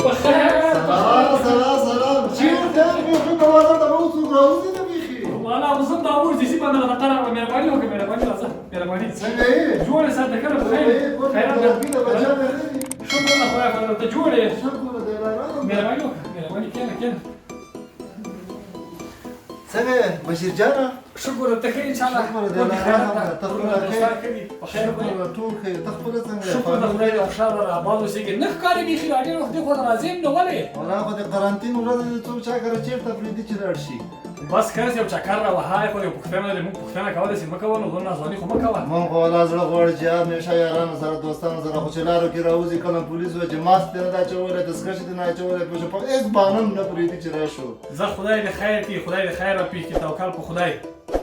بخیر سلام چیرته میخوای بازار ته اوسو راوځي نه بیخي والا زه دا ورځې چې باندې دا قرار مهرباني وکړه مهرباني څنګه یې جوړ ساته کړه بخیر بچا شکر الله خدای خدای ته جوړې شکر دې لاره مهرباني وکړه مهرباني کینه څنګه بشیر جان شکر ته خیر ان شاء الله شکر دې لاره ته بخیر ټول خیر ته خپل څنګه شکر د خدای او خوشاله را آباد اوسې کې نه ښکاري بیخي راډیو وخت خو راځم نو ولې ولا خو د قرنټین ورځ ته چا کړ چیرته پریدي چې راړ شي بس کله یو چکر را وهای خو یو پښتنه دې موږ پښتنه کولای شي مکه ونه غوړ نه ځواني خو مکه مونږ خو ولا زړه غوړ چې همیشه یارانو سره دوستانو سره خو چې لارو کې راوځي کله پولیس و چې ماسک دې نه چولې دسکش دې نه چولې په هیڅ بانم نه پریدي چې راشو زه خدای دې خیر کړي خدای دې خیر راپېښ کړي توکل په خدای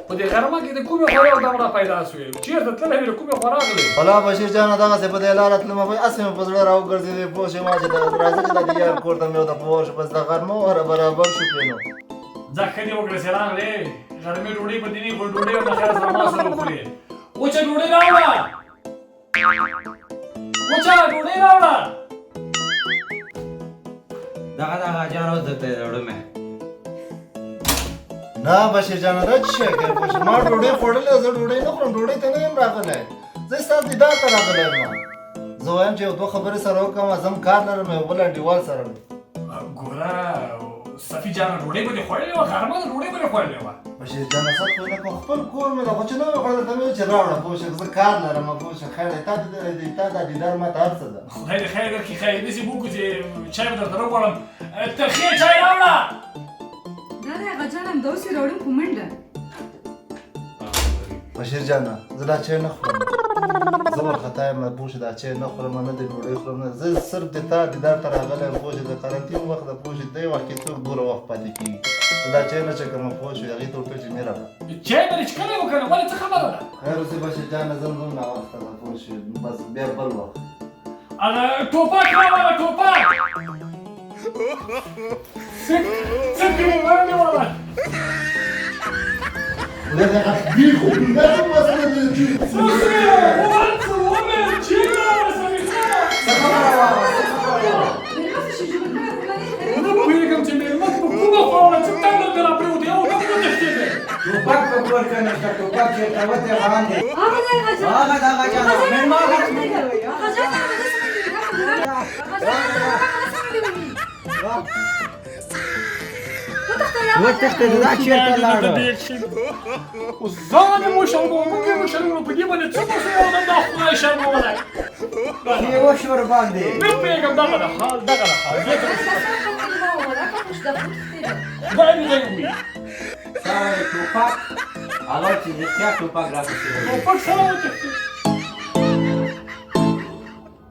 په دې غرمه کې د کومې خورا دمره پیدا شوې چیرته تللی وې کومې خورا غلې ولا بشیر جان دغسې په دې لاره تلم به هسې مې په زړه راوګرځېدې پوه شوې ما چې راځه چې د یار کور ته مې ورته پوه شو بس د غرمه وره برابر شو پرې نو ځه ښه دې وکړه سیلان دی غرمې ډوډۍ په دیني خو ډوډۍ هم د خیر سره ما سره وخورې وچه ډوډۍ راوړه وچه ډوډۍ راوړه دغه جان اوس درته راوړم نه بشیر جان دا څه شی کوې پوه شوې ما ډوډۍ خوړلې زه ډوډۍ نه خورم ډوډۍ ته نه یم راغلی زه ستا دیدار ته راغلی یم زه وایم چې یو دوه خبرې سره وکړم زه هم کار لرم یو بل انډیوال سره ګوره صفي جانه ډوډۍ به دې خوړلې وه غرمه د ډوډۍ به دې خوړلې وه بشیر جان سخت خو نه کوم خپل کور مې ده خو چې نه مې خوړلی ته مې ویل چې راوړه پوه شوې زه کار لرم پوه شوې خیر دی تا دا دیدار ماته هر څه ده خدای دې خیر درکړي خیر داسې وکړو چې چای به درته راوغواړم ترخې چای راوړه دا دی هغه جان همداسې راوړم په منډه بشیر جانه زه دا چای نه خورم زه وارخطا یم پوه شې دا چای نه خورم نه د ډوډۍ خورم نه زه صرف د تا دیدار ته راغلی یم پوه شې د قرنټین وخت ده پوه شې دې وخت کې څوک دوره وخت پاتې کېږي زه دا چای نه چکم پوه شوې هغې ته ورته چې مې راوړه چای به دې څښلی و که نه ولې څه خبره ده خیر اوسې بشیر جانه زه هم ناوخته ده پوه شوې بس بیا بل وخت هغه ټوپک راوړه ټوپک څنګه مې ورنې واله Dijo, primero vas a decir. پوهېږم چې مېلمه په کومه خواړه چې تنده دې راپرېوتې او ته مو وتښتېدې ټوپک په کور کې نشته ټوپک چېرته وتی غان دی هغه دی هغه جان هغه دغه جان مېلمه هغه جان هغه جان وتښتېد دا چېرته لاړه ځان یې وشرموه موږ یې وشرموو په دې باندې څه وشو یو دم دا خدای شرمولی یې وشور باندې نه پوهېږم دغه د حال دغه د حال دې ته خدای دې دې ووایي سره ټوپک هغه چې رښتیا ټوپک راپسې ټوپک سره وتښتېد